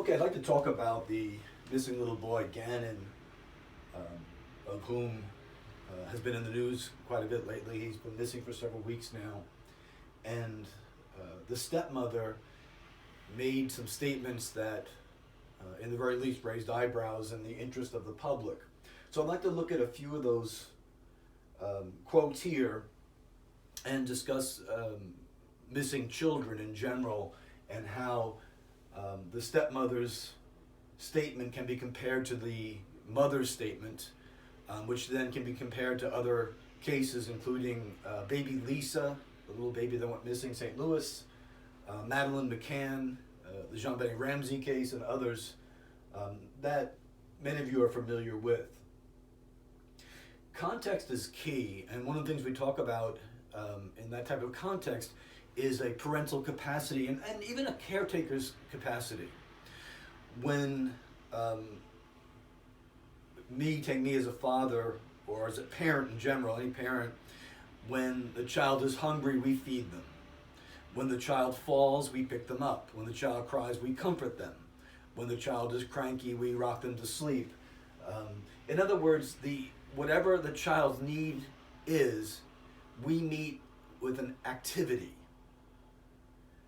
Okay, I'd like to talk about the missing little boy, Gannon, of whom has been in the news quite a bit lately. He's been missing for several weeks now. And the stepmother made some statements that, in the very least, raised eyebrows in the interest of the public. So I'd like to look at a few of those quotes here and discuss missing children in general and how the stepmother's statement can be compared to the mother's statement, which then can be compared to other cases, including baby Lisa, the little baby that went missing, St. Louis, Madeline McCann, the Jean-Benny Ramsey case, and others that many of you are familiar with. Context is key, and one of the things we talk about in that type of context is a parental capacity and even a caretaker's capacity. When take me as a father or as a parent in general, any parent, when the child is hungry, we feed them. When the child falls, we pick them up. When the child cries, we comfort them. When the child is cranky, we rock them to sleep. In other words, whatever the child's need is, we meet with an activity.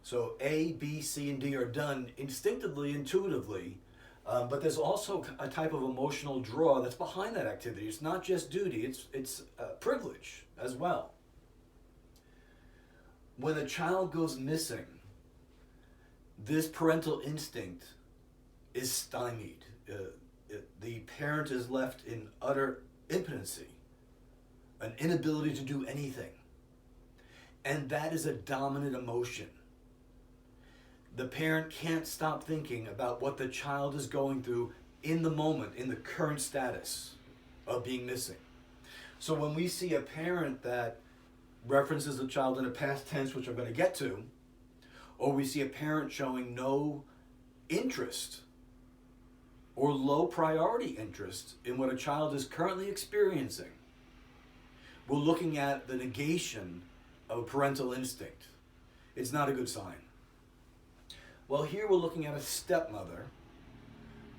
So A, B, C, and D are done instinctively, intuitively, but there's also a type of emotional draw that's behind that activity. It's not just duty, it's privilege as well. When a child goes missing, this parental instinct is stymied. The parent is left in utter impotency, an inability to do anything. And that is a dominant emotion. The parent can't stop thinking about what the child is going through in the moment, in the current status of being missing. So when we see a parent that references the child in a past tense, which I'm going to get to, or we see a parent showing no interest or low priority interest in what a child is currently experiencing, we're looking at the negation of parental instinct. It's not a good sign. Well, here we're looking at a stepmother,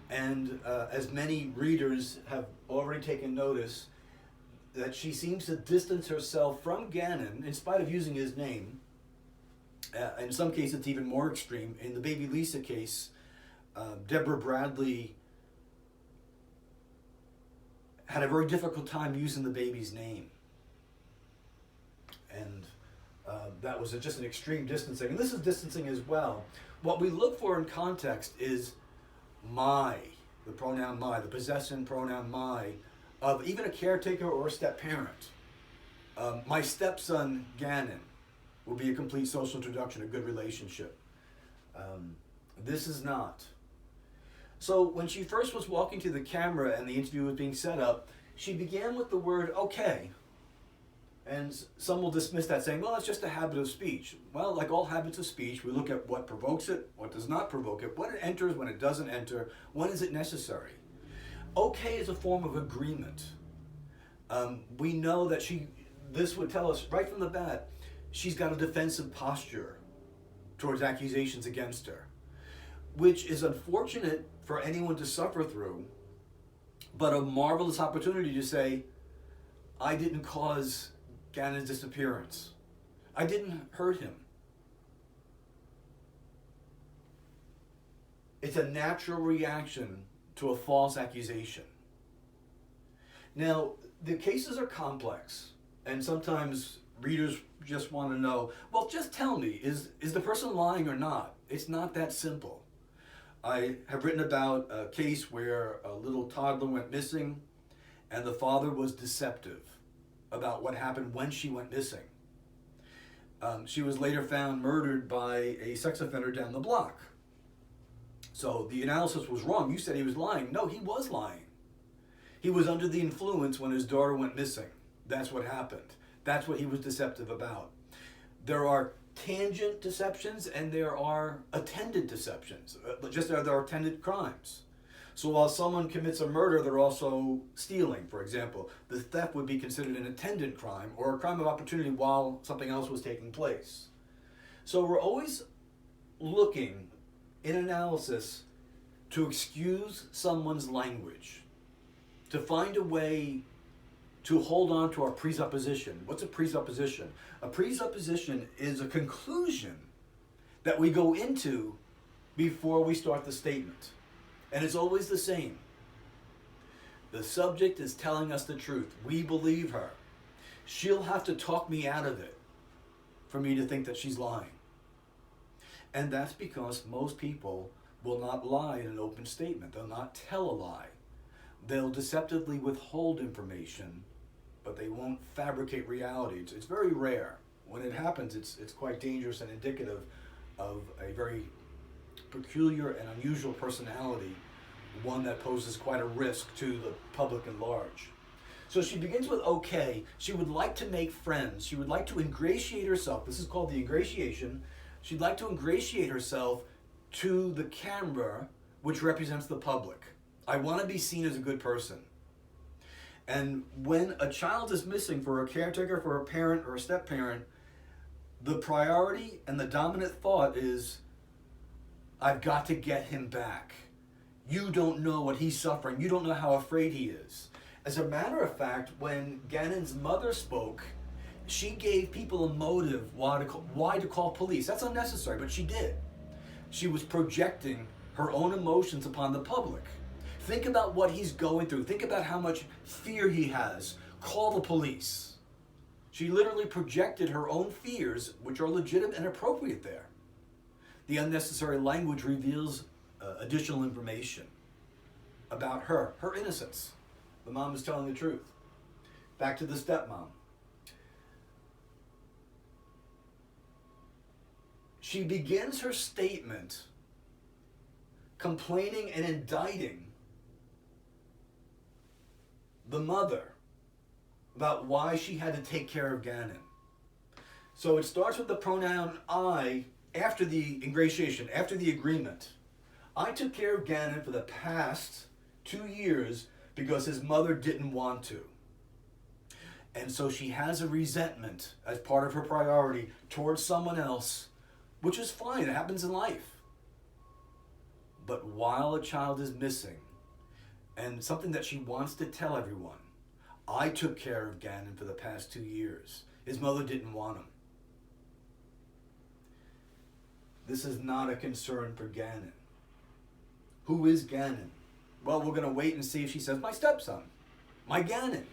and as many readers have already taken notice, that she seems to distance herself from Gannon in spite of using his name. In some cases, it's even more extreme. In the baby Lisa case, Deborah Bradley had a very difficult time using the baby's name. And that was just an extreme distancing. And this is distancing as well. What we look for in context is my, the pronoun my, the possession pronoun my, of even a caretaker or a step-parent. My stepson, Gannon, will be a complete social introduction, a good relationship. This is not. So when she first was walking to the camera and the interview was being set up, she began with the word okay. And some will dismiss that saying, well, it's just a habit of speech. Well, like all habits of speech, we look at what provokes it, what does not provoke it, when it enters, when it doesn't enter, when is it necessary. Okay is a form of agreement. We know that this would tell us right from the bat, she's got a defensive posture towards accusations against her, which is unfortunate for anyone to suffer through, but a marvelous opportunity to say, I didn't cause Gannon's disappearance. I didn't hurt him. It's a natural reaction to a false accusation. Now, the cases are complex, and sometimes readers just want to know, well, just tell me, is the person lying or not? It's not that simple. I have written about a case where a little toddler went missing, and the father was deceptive about what happened when she went missing. She was later found murdered by a sex offender down the block. So the analysis was wrong. You said he was lying. No, he was lying. He was under the influence when his daughter went missing. That's what happened. That's what he was deceptive about. There are tangent deceptions and there are attendant deceptions. There are attendant crimes. So while someone commits a murder, they're also stealing, for example. The theft would be considered an attendant crime or a crime of opportunity while something else was taking place. So we're always looking in analysis to excuse someone's language, to find a way to hold on to our presupposition. What's a presupposition? A presupposition is a conclusion that we go into before we start the statement. And it's always the same. The subject is telling us the truth. We believe her. She'll have to talk me out of it for me to think that she's lying. And that's because most people will not lie in an open statement. They'll not tell a lie. They'll deceptively withhold information, but they won't fabricate reality. It's very rare. When it happens, it's quite dangerous and indicative of a very peculiar and unusual personality, one that poses quite a risk to the public at large. So she begins with okay. She would like to make friends. She would like to ingratiate herself. This is called the ingratiation. She'd like to ingratiate herself to the camera, which represents the public. I want to be seen as a good person. And when a child is missing for a caretaker, for a parent, or a step-parent, the priority and the dominant thought is, I've got to get him back. You don't know what he's suffering. You don't know how afraid he is. As a matter of fact, when Gannon's mother spoke, she gave people a motive why to call police. That's unnecessary, but she did. She was projecting her own emotions upon the public. Think about what he's going through. Think about how much fear he has. Call the police. She literally projected her own fears, which are legitimate and appropriate there. The unnecessary language reveals additional information about her innocence. The mom is telling the truth. Back to the stepmom. She begins her statement complaining and indicting the mother about why she had to take care of Gannon. So it starts with the pronoun I after the ingratiation, after the agreement. I took care of Gannon for the past 2 years because his mother didn't want to. And so she has a resentment as part of her priority towards someone else, which is fine, it happens in life. But while a child is missing, and something that she wants to tell everyone, I took care of Gannon for the past 2 years. His mother didn't want him. This is not a concern for Gannon. Who is Gannon? Well, we're going to wait and see if she says, my stepson, my Gannon.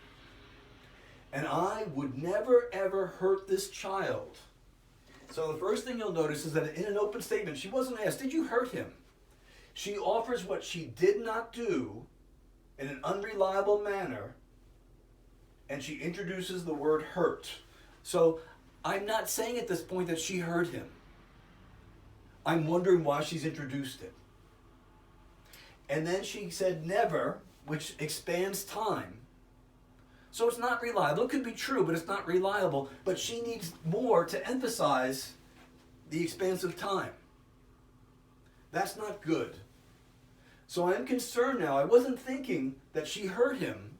And I would never, ever hurt this child. So the first thing you'll notice is that in an open statement, she wasn't asked, did you hurt him? She offers what she did not do in an unreliable manner, and she introduces the word hurt. So I'm not saying at this point that she hurt him. I'm wondering why she's introduced it. And then she said never, which expands time. So it's not reliable. It could be true, but it's not reliable. But she needs more to emphasize the expansive time. That's not good. So I'm concerned now. I wasn't thinking that she hurt him,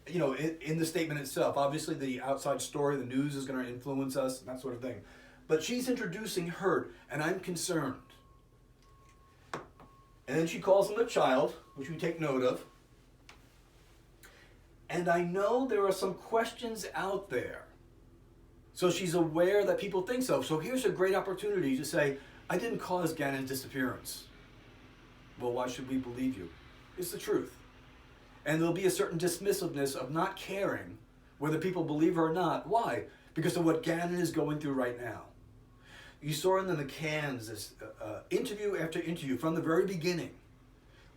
in the statement itself. Obviously, the outside story, the news is going to influence us, and that sort of thing. But she's introducing hurt, and I'm concerned. And then she calls him a child, which we take note of. And I know there are some questions out there. So she's aware that people think so. So here's a great opportunity to say, I didn't cause Gannon's disappearance. Well, why should we believe you? It's the truth. And there'll be a certain dismissiveness of not caring whether people believe her or not. Why? Because of what Gannon is going through right now. You saw in the McCanns this interview after interview from the very beginning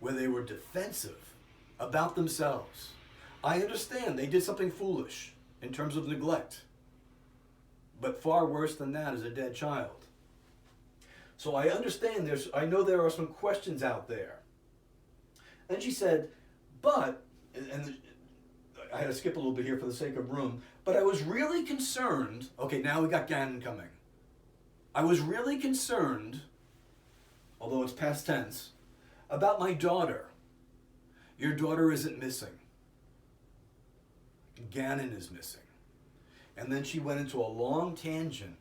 where they were defensive about themselves. I understand they did something foolish in terms of neglect. But far worse than that is a dead child. So I understand I know there are some questions out there. And she said, but, and I had to skip a little bit here for the sake of room, but I was really concerned, okay, now we got Gannon coming. I was really concerned, although it's past tense, about my daughter. Your daughter isn't missing. Gannon is missing. And then she went into a long tangent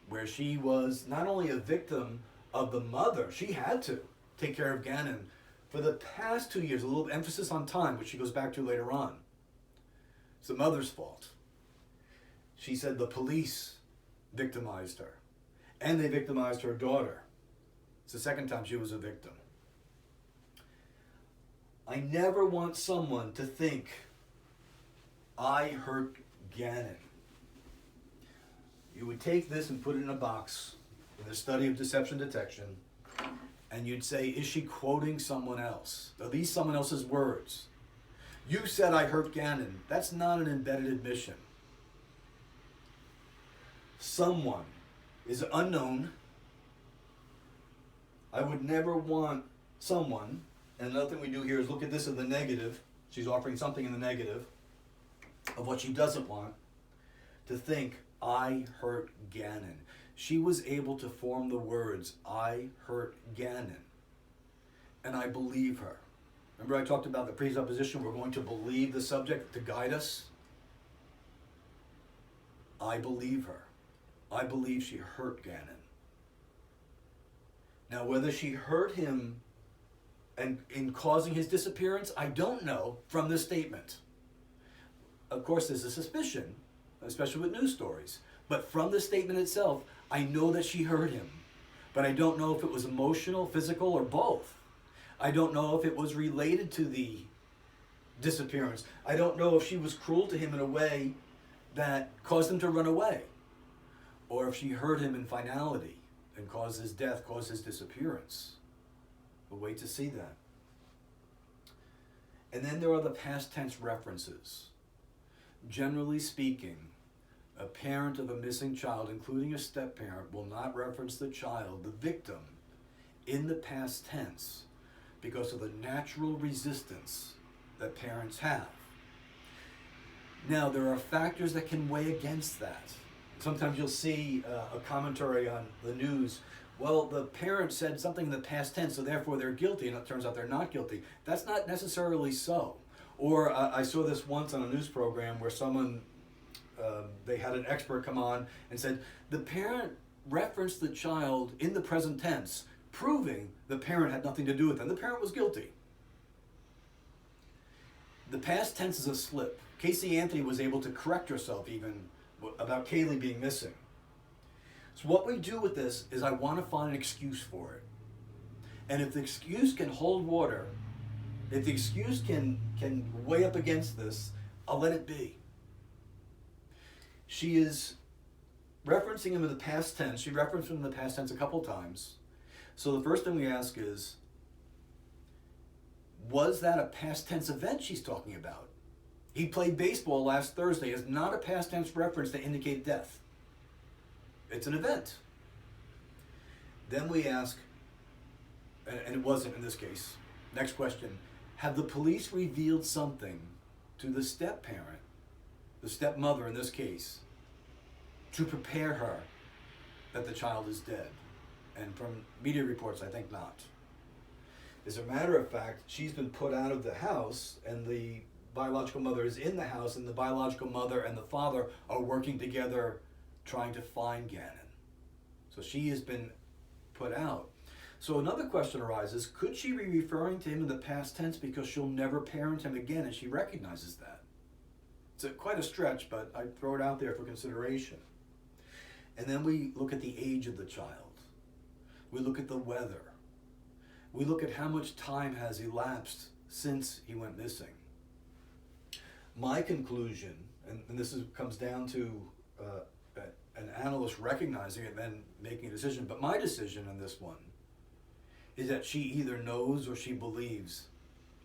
where she was not only a victim of the mother, she had to. take care of Gannon for the past 2 years, a little emphasis on time, which she goes back to later on. It's the mother's fault. She said the police victimized her, and they victimized her daughter. It's the second time she was a victim. I never want someone to think I hurt Gannon. You would take this and put it in a box in the study of deception detection, and you'd say, is she quoting someone else? Are these someone else's words? You said I hurt Gannon. That's not an embedded admission. Someone is unknown. I would never want someone, and another thing we do here is look at this in the negative. She's offering something in the negative of what she doesn't want, to think, I hurt Gannon. She was able to form the words, I hurt Gannon. And I believe her. Remember I talked about the presupposition, we're going to believe the subject to guide us? I believe her. I believe she hurt Gannon. Now, whether she hurt him and in causing his disappearance, I don't know from this statement. Of course, there's a suspicion, especially with news stories. But from the statement itself, I know that she hurt him. But I don't know if it was emotional, physical, or both. I don't know if it was related to the disappearance. I don't know if she was cruel to him in a way that caused him to run away. Or if she hurt him in finality and caused his death, caused his disappearance. We'll wait to see that. And then there are the past tense references. Generally speaking, a parent of a missing child, including a step-parent, will not reference the child, the victim, in the past tense because of the natural resistance that parents have. Now, there are factors that can weigh against that. Sometimes you'll see a commentary on the news, well, the parent said something in the past tense, so therefore they're guilty, and it turns out they're not guilty. That's not necessarily so. Or I saw this once on a news program where someone, they had an expert come on and said, the parent referenced the child in the present tense, proving the parent had nothing to do with them. The parent was guilty. The past tense is a slip. Casey Anthony was able to correct herself even about Kaylee being missing. So what we do with this is I want to find an excuse for it. And if the excuse can hold water, if the excuse can weigh up against this, I'll let it be. She is referencing him in the past tense. She referenced him in the past tense a couple times. So the first thing we ask is, was that a past tense event she's talking about? He played baseball last Thursday is not a past tense reference to indicate death. It's an event. Then we ask, and it wasn't in this case. Next question, have the police revealed something to the step-parent, the stepmother in this case, to prepare her that the child is dead? And from media reports, I think not. As a matter of fact, she's been put out of the house, and the biological mother is in the house, and the biological mother and the father are working together trying to find Gannon. So she has been put out. So another question arises, could she be referring to him in the past tense because she'll never parent him again, and she recognizes that? It's quite a stretch, but I throw it out there for consideration. And then we look at the age of the child. We look at the weather. We look at how much time has elapsed since he went missing. My conclusion, and this comes down to an analyst recognizing it and then making a decision, but my decision on this one is that she either knows or she believes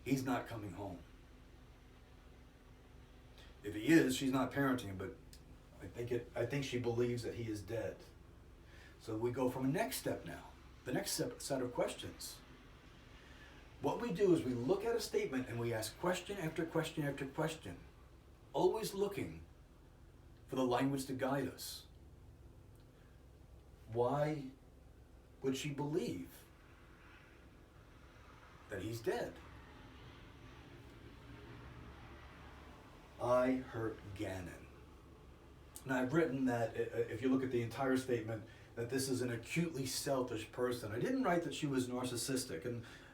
he's not coming home. If he is, she's not parenting him, but I think she believes that he is dead. So we go from a next step now, the next set of questions. What we do is we look at a statement and we ask question after question after question, always looking for the language to guide us. Why would she believe that he's dead? I hurt Gannon. Now I've written that if you look at the entire statement, that this is an acutely selfish person. I didn't write that she was narcissistic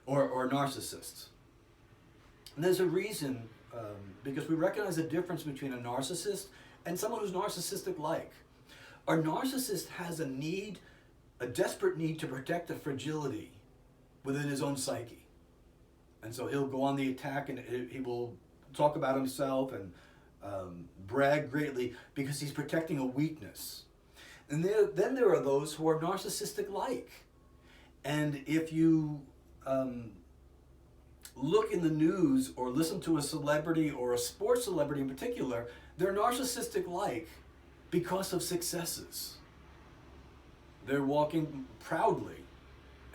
or narcissist. And there's a reason, because we recognize the difference between a narcissist and someone who's narcissistic-like. A narcissist has a desperate need to protect the fragility within his own psyche. And so he'll go on the attack, and he will talk about himself and brag greatly because he's protecting a weakness. And then there are those who are narcissistic-like. And if you look in the news or listen to a celebrity or a sports celebrity in particular, they're narcissistic-like because of successes. They're walking proudly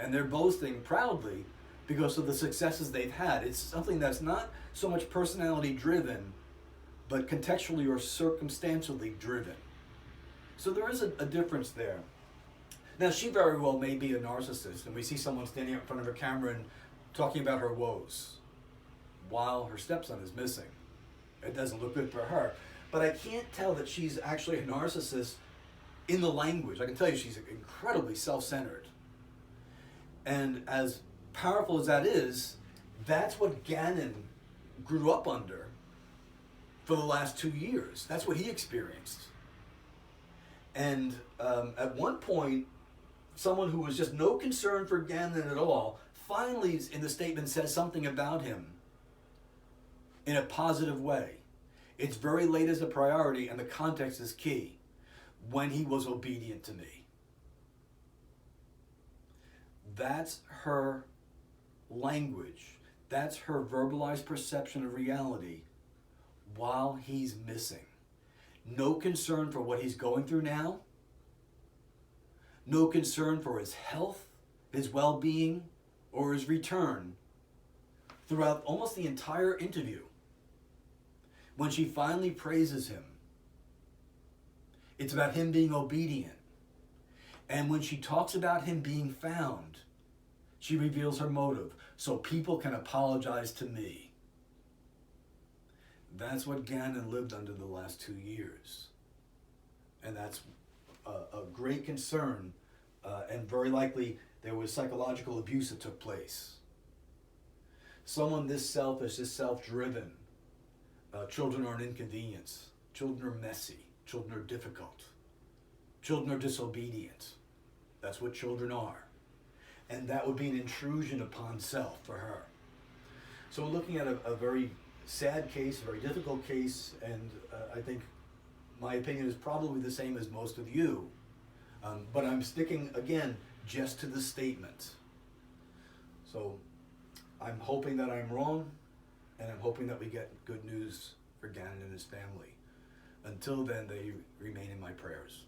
and they're boasting proudly because of the successes they've had. It's something that's not so much personality driven, but contextually or circumstantially driven. So there is a difference there. Now, she very well may be a narcissist, and we see someone standing up in front of a camera and talking about her woes while her stepson is missing. It doesn't look good for her. But I can't tell that she's actually a narcissist in the language. I can tell you she's incredibly self-centered. And as powerful as that is, that's what Gannon grew up under for the last 2 years. That's what he experienced. And at one point, someone who was just no concern for Gannon at all finally in the statement says something about him in a positive way. It's very late as a priority, and the context is key. When he was obedient to me. That's her language. That's her verbalized perception of reality while he's missing. No concern for what he's going through now. No concern for his health, his well-being, or his return throughout almost the entire interview. When she finally praises him, it's about him being obedient. And when she talks about him being found, she reveals her motive, so people can apologize to me. That's what Gannon lived under the last 2 years. And that's a great concern, and very likely there was psychological abuse that took place. Someone this selfish, this self-driven, children are an inconvenience. Children are messy. Children are difficult. Children are disobedient. That's what children are. And that would be an intrusion upon self for her. So we're looking at a very sad case, a very difficult case, and I think my opinion is probably the same as most of you. But I'm sticking, again, just to the statement. So I'm hoping that I'm wrong, and I'm hoping that we get good news for Gannon and his family. Until then, they remain in my prayers.